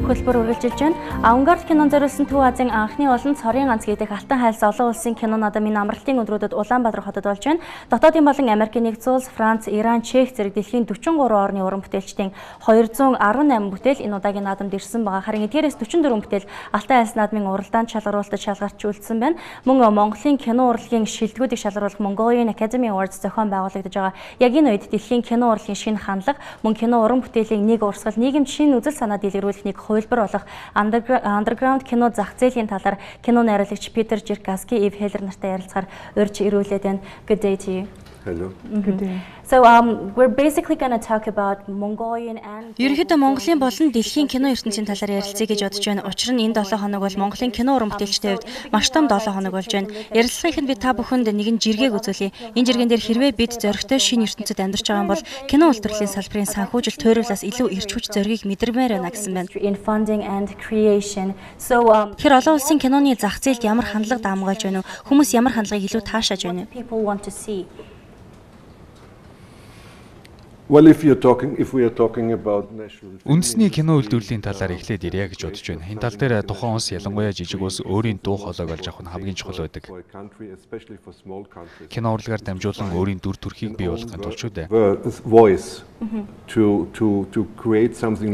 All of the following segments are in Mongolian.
хөлбөр үргэлжилж байна. Авангард кинон зориулсан Төв Азийн анхны олон цорын ганц гэдэг алтан хайлс олон улсын кинонууд минь амралтын өдрүүдэд Улаанбаатар хотод болж байна. Дотоодын болон Америкийн нэгдсэн улс, Франц, Иран, Чех зэрэг дэлхийн 43 орны уран бүтээлчдийн 218 бүтээл энэ удаагийн наадамд ирсэн байгаа. Харин эдгээрээс 44 бүтээл алтан хайлс наадмын уралдаанд шалгаруулалтад шалгартжуулсан байна. Мөн Монголын кино урлагийн шилдэгүүдийг шалгаруулах Mongolian Academy Awards зохион байгуулагдаж байгаа. Яг энэ үед дэлхийн кино урлагийн шинэ хандлага, мөн кино уран бүтээлийн нэг урсгал, нийгэмд шинэ үзэл санаа дэлгэрүүлэх нэг хувилбар болох Underground кино зах зээлийн талаар кино найруулагч Питер Жиркаски, Ив Хеллер нартай ярилцахаар урьж ирүүлээд байна. Good day to you. Hello. Good day. So we're basically going to talk about Mongolian and Ерөнхийдөө Монголын болон дэлхийн кино ертөнцийн талаар ярилцъя гэж бодож байна. Учир нь энэ 7 хоног бол Монголын кино уран бүтээлчдийн хувьд маш том 7 хоног болж байна. Ярилцлагын би та бүхэнд нэгэн жиргэг үзүүлье. Энэ жиргэн дээр хэрвээ бид зоригтой шинэ ертөнцид амьдарч байгаа юм бол кино үйлдвэрлэлийн салбарын санхүүжил тойруулаас илүү эрч хүч зоригийг мэдэрмээр байна гэсэн байна. in funding and creation. So Тэгэхээр олон улсын киноны зах зээлд ямар хандлага даамгаалж байна вэ? Хүмүүс ямар хандлагыг илүү таашааж байна вэ? people want to see. Well, if we are talking about national Үндэсний кино үйлдвэрлэлийн талаар эхлээд ирье гэж бодож байна. Энэ тал дээр тухайн улс ялангуяа жижиг улс өөрийн дуу хоолойг олж авах нь хамгийн чухал байдаг. for a country, especially for small countries, Кино урлагаар дамжуулан өөрийн дүр төрхийг бий болгохын тулд шүү дээ. voice to create something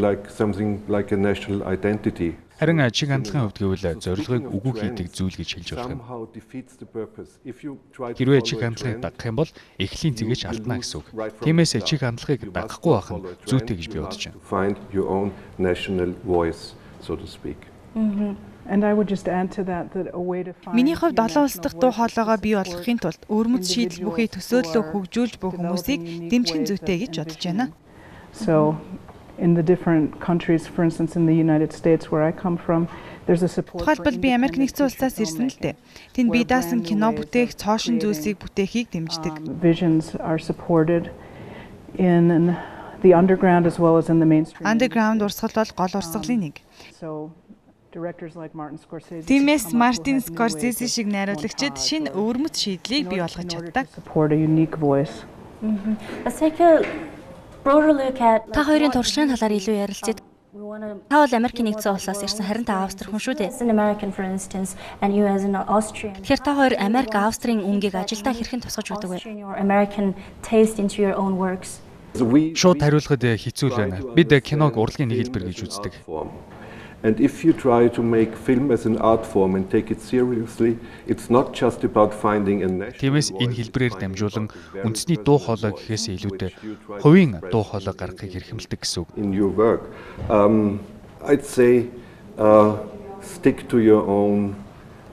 like a national identity. Харин чиг хандлагын хувьд гэвэл зорилгыг үгүй хийдэг зүйл гэж хэлж болох юм. Somehow defeats the purpose. If you try to Хэрвээ follow чиг a хандлагыг trend, дагах юм бол эхлийн зэгээч алдна гэсэн үг. Тиймээс чиг хандлагыг дагахгүй байх нь зүйтэй гэж би бодож байна. to find your own national voice, so to speak. And I would just add to that a way to find Миний хувьд олон улс дахь дуу хоолойгоо бий болгохын тулд өрмөц шийдэл бүхий төсөөллөө хөгжүүлж буй хүмүүсийг дэмжих нь зүйтэй гэж бодож байна. So in the different countries, for instance in the United States where I come from, there's a support. Тухайлбал би Америк нэгдсэн улсаас ирсэн л дээ. Тэнд бие даасан кино бүтээх, цоошин зүйлсийг бүтээхийг дэмждэг. Visions are supported in the underground as well as in the mainstream. Underground урсгал бол гол урсгалын нэг. So directors like Martin Scorsese. Тиймээс Мартин Скорсезе шиг найруулагчид шинэ өрмөц шийдлийг бий болгож чаддаг. Support a unique voice. Let's take a broader look at Та хоёрын туршлагын талаар илүү ярилцъя. we want to Та бол Америкийн нэгдсэн улсаас ирсэн, харин та Австри хүн шүү дээ. as an American for instance and you as an Austrian. Тэгэхээр та хоёр Америк, Австрийн үнгийг ажилдаа хэрхэн тусгаж байдаг вэ? Austrian or American taste into your own works. Шууд хариулахад хэцүү л байна. Бид киног урлагийн нэг хэлбэр гэж үздэг. And if you try to make film as an art form and take it seriously, it's not just about finding a national Тиймээс энэ хэлбэрээр дамжуулан үндэсний дуу хоолой гэхээс илүүтэй хувийн дуу хоолой гаргахыг хэрхэмлдэг гэсэн үг. in your work. I'd say stick to your own.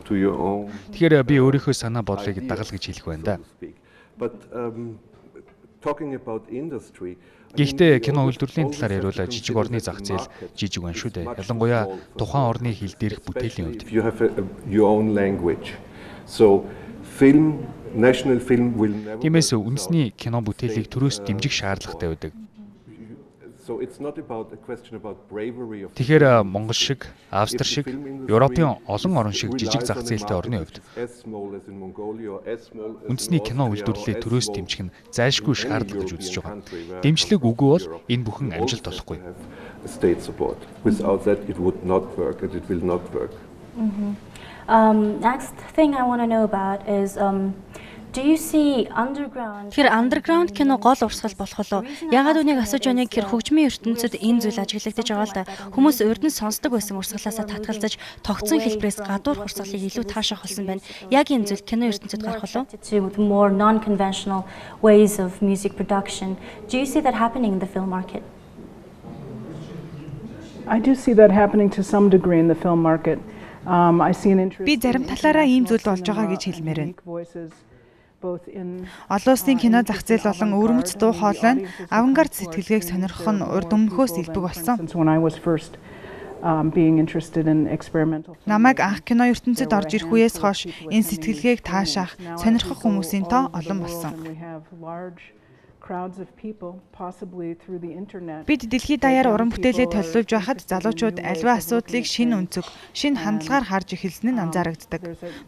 Тэгэхээр би өөрийнхөө санаа бодлыг дагал гэж хэлэх байна да. But talking about industry. Гэхдээ кино үйлдвэрлэлийн талаар яриулаа жижиг орны зах зээл жижиг байна шүү дээ. Ялангуяа тухайн орны хэл дээрх бүтээлийн үед. If you have your own language. So national film will never. Тиймээс үндэсний кино бүтээлийг төрөөс дэмжих шаардлагатай байдаг. So it's not about a question about bravery of. Тэгэхээр Монгол шиг, Австри шиг, Европын олон орн шиг жижиг зах зээлтэй орны хувьд үндэсний кино үйлдвэрлэлээ төрөөс дэмжих нь зайлшгүй шаардлага гэж үзэж байгаа. Дэмжлэг үгүй бол энэ бүхэн амжилт олохгүй. State support. Without that it would not work and it will not work. Next thing I want to know about is do you see underground? Тэгэхээр underground кино гол урсгал болох болов. Ягаад үнийг асууж байгааг хэр хөгжмийн ертөнцид энэ зүйл ажиглагдаж байгаа л да. Хүмүүс урд нь сонсдог байсан урсгалаасаа татгалзаж тогтсон хэлбэрээс гадуур урсгалыг илүү таашаах болсон байна. Яг энэ зүйл кино ертөнцид гарах болов. With more non-conventional ways of music production. Do you see that happening in the film market? I do see that happening to some degree in the film market. I see an interest. Би зарим талаараа ийм зүйл болж байгаа гэж хэлмээр байна. Олон улсын кино зах зээл болон өрмөц дуу хоолой нь авангард сэтгэлгээг сонирхох нь урд өмнөхөөс илбэг болсон. Being interested in experimental. Намайг анх кино ертөнцид орж ирэх үеэс хойш энэ сэтгэлгээг таашаах, сонирхох хүмүүсийн тоо олон болсон. We have large crowds of people, possibly through the internet. Бид дэлхийд даяар уран бүтээлээ төлөвлөж байхад залуучууд аливаа асуудлыг шинэ өнцөг, шинэ хандлагаар харж эхэлсэн нь анзаарагддаг.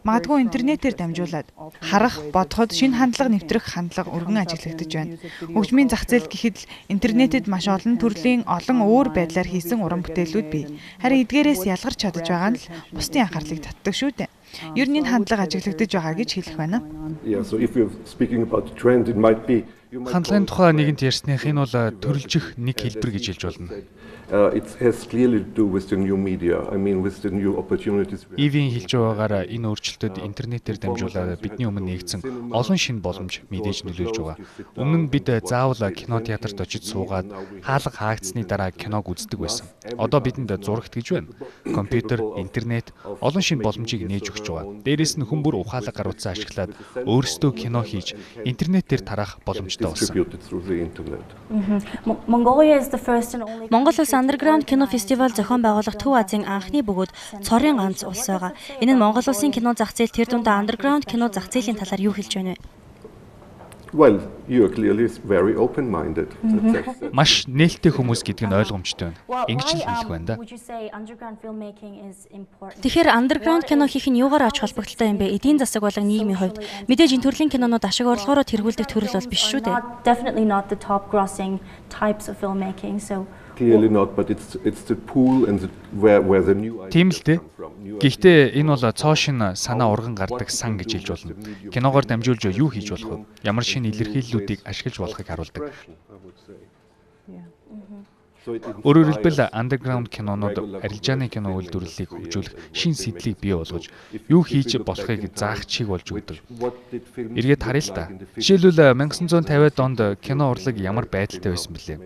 Магадгүй интернетээр дамжуулаад харах, бодоход шинэ хандлага нэвтрэх хандлага өргөн ажиглагдаж байна. Хөгжмийн зах зээл гэхэд л интернетэд маш олон төрлийн олон өөр байдлаар хийсэн уран бүтээлүүд бий. Харин эдгээрээс ялгарч чадаж байгаа нь л бусдын анхаарлыг татдаг шүү дээ. Ер нь энэ хандлага ажиглагдаж байгаа гэж хэлэх байна. Yeah, so if you're speaking about the trend, it might be Хандлагын тухай нэгэнт ярьсных энэ бол төрөлжих нэг хэлбэр гэж хэлж болно. it has clearly to do with the new media. I mean, with the new opportunities. Ивийн хэлж байгаагаар энэ өөрчлөлтөд интернетээр дамжуулаад бидний өмнө нэгдсэн олон шинэ боломж мэдээж нөлөөлж байгаа. Өмнө нь бид заавал кино театрт очиж суугаад хаалга хаагдсны дараа киног үздэг байсан. Одоо бидэнд зурагт гэж байна. Компьютер, интернет олон шинэ боломжийг нээж өгч байгаа. Дээрээс нь хүн бүр ухаалаг гаруйцаа ашиглаад өөрсдөө кино хийж интернетээр тарах боломжтой болсон. Distributed through the internet. Mongolia is the first and only Монгол улс Underground кино фестивал зохион байгуулах Төв Азийн анхны бөгөөд цорын ганц улс байгаа. Энэ нь Монгол улсын кино зах зээл тэр дундаа Underground кино зах зээлийн талаар юу хэлж байна вэ? Well, you are clearly very open-minded. Маш нээлттэй хүмүүс гэдэг нь ойлгомжтой байна. Ингэж л хэлэх байна да. Would you say underground filmmaking is important? Тэгэхээр Underground кино хийх нь юугаар ач холбогдолтой юм бэ? Эдийн засаг болон нийгмийн хувьд мэдээж энэ төрлийн кинонууд ашиг орлогоороо тэргүүлдэг төрөл бол биш шүү дээ. Definitely not the top grossing types of filmmaking. So Clearly not, but it's the pool and where the new Тийм л дээ. come from. New Гэхдээ энэ бол цоо шин санаа урган гардаг сан гэж хэлж болно. Киногоор дамжуулж юу хийж болох вэ? Ямар шинэ илэрхийллүүдийг ашиглаж болохыг харуулдаг. expression, I would say. Yeah. So it Өөрөөр хэлбэл Underground кинонууд арилжааны кино үйлдвэрлэлийг хөгжүүлэх шин сэтлийг бий болгож юу хийж болохыг заах чиг болж өгдөг. what did film Эргээд харъя л та. Жишээлбэл 1950-ад онд кино урлаг ямар байдалтай байсан бэлээ.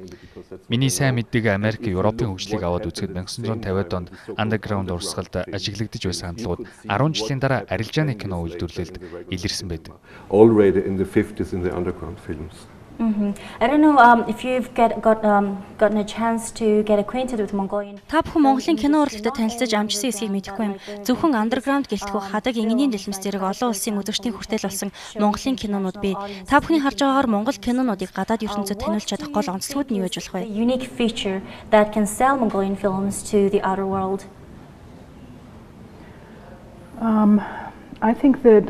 Миний сайн мэддэг Америк, Европын хөгжлийг аваад үзэхэд 1950-ад онд Underground урсгалд ажиглагдж байсан хандлагууд 10 жилийн дараа арилжааны кино үйлдвэрлэлд илэрсэн байдаг. already in the 50s in the underground films. I don't know if you've gotten a chance to get acquainted with Mongolian. Та бүхэн Монголын кино урлагтад танилцаж амжсан эсэхийг мэдэхгүй юм. Зөвхөн Underground гэлтгүү хадаг энгийн дэлмэс зэрэг олон улсын үзэгчдийн хүртэл болсон Монголын кинонууд бий. Та бүхний харж байгаагаар Монгол кинонуудыг гадаад ертөнцөд таниулж чадах гол онцлогуд нь юу гэж болох вэ? A unique feature that can sell Mongolian films to the outer world. I think that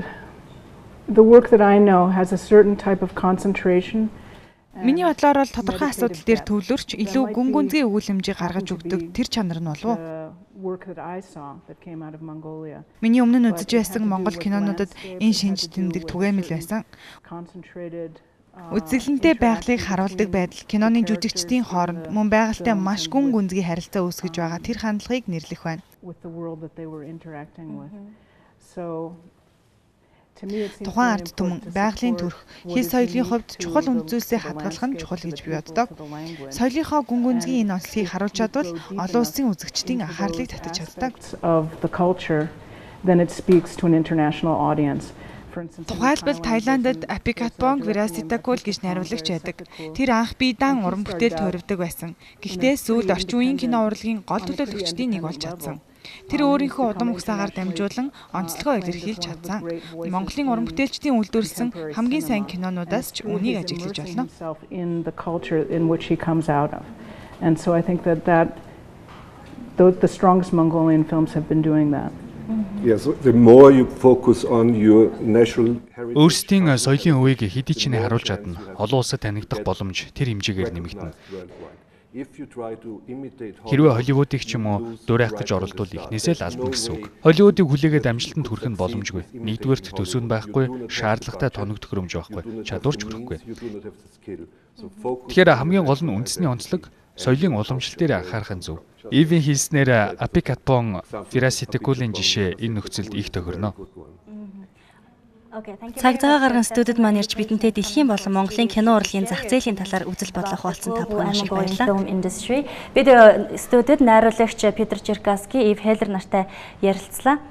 the work that I know has a certain type of concentration. Миний бодлоор бол тодорхой асуудал дээр төвлөрч илүү гүн гүнзгий өгүүлэмжийг гаргаж өгдөг тэр чанар нь болов уу? The work that I saw that came out of Mongolia. Миний өмнө нь үзэж байсан Монгол кинонуудад энэ шинж тэмдэг түгээмэл байсан. Concentrated Үзэсгэлэнтэй байгалыг харуулдаг байдал киноны жүжигчдийн хооронд мөн байгальтай маш гүн гүнзгий харилцаа үүсгэж байгаа тэр хандлагыг нэрлэх байна. with the world that they were interacting with. So to me it seems Тухайн very ард түмэн, important to байгалийн support төрх, what хэл is соёлын unique хувьд to чухал the үнд зүйлсээ local хадгалах нь чухал гэж би language, боддог. to the language. Соёлынхоо гүн гүнзгий энэ онцлогийг харуулж чадвал олон улсын үзэгчдийн анхаарлыг татаж чаддаг. Of the culture, then it speaks to an international audience. For instance, in Тухайлбал Thailand, Таиландд Апикатбонг Вираситакул гэж найруулагч байдаг. Тэр анх биедан уран бүтээл тойрогдог байсан. Гэхдээ сүүлд орчин үеийн кино урлагийн гол төлөөлөгчдийн нэг болж чадсан. Тэр өөрийнхөө удам ухсаагаар дамжуулан онцлогоо илэрхийлж чадсан. Монголын уран бүтээлчдийн үйлдвэрлэсэн хамгийн сайн кинонуудаас ч үнийг ажиглаж болно. himself in the culture in which he comes out of. And so I think that the strongest Mongolian films have been doing that. Yes, the more you focus on your national heritage. Өөрсдийн соёлын өвийг хэдий ч нэ харуулж чадна. Олон улсад танигдах боломж тэр хэмжээгээр нэмэгдэнэ. If you try to imitate Хэрвээ Холливуудыг ч юм уу дуурайх гэж оролдвол эхнээсээ л алдна гэсэн үг. Холливуудыг хүлээгээд амжилтанд хүрэх нь боломжгүй. Нэгдүгээрт төсөв нь байхгүй, шаардлагатай тоног төхөөрөмж байхгүй, чадварч хүрэхгүй. Тэгэхээр хамгийн гол нь үндэсний онцлог соёлын уламжлал дээр анхаарах нь зөв. Ивийн хэлснээр Апикатбон Вираситакулын жишээ энэ нөхцөлд их тохирно. Okay, thank you. Цаг зав гарган студид маань ирж бидэнтэй дэлхийн болон Монголын кино урлагийн зах зээлийн талаар үзэл бодлоо хуваалцсан та бүхэн маш их баярлалаа. Film industry. Бид студид найруулагч Петр Черкасский, Ив Хеллер нартай ярилцлаа.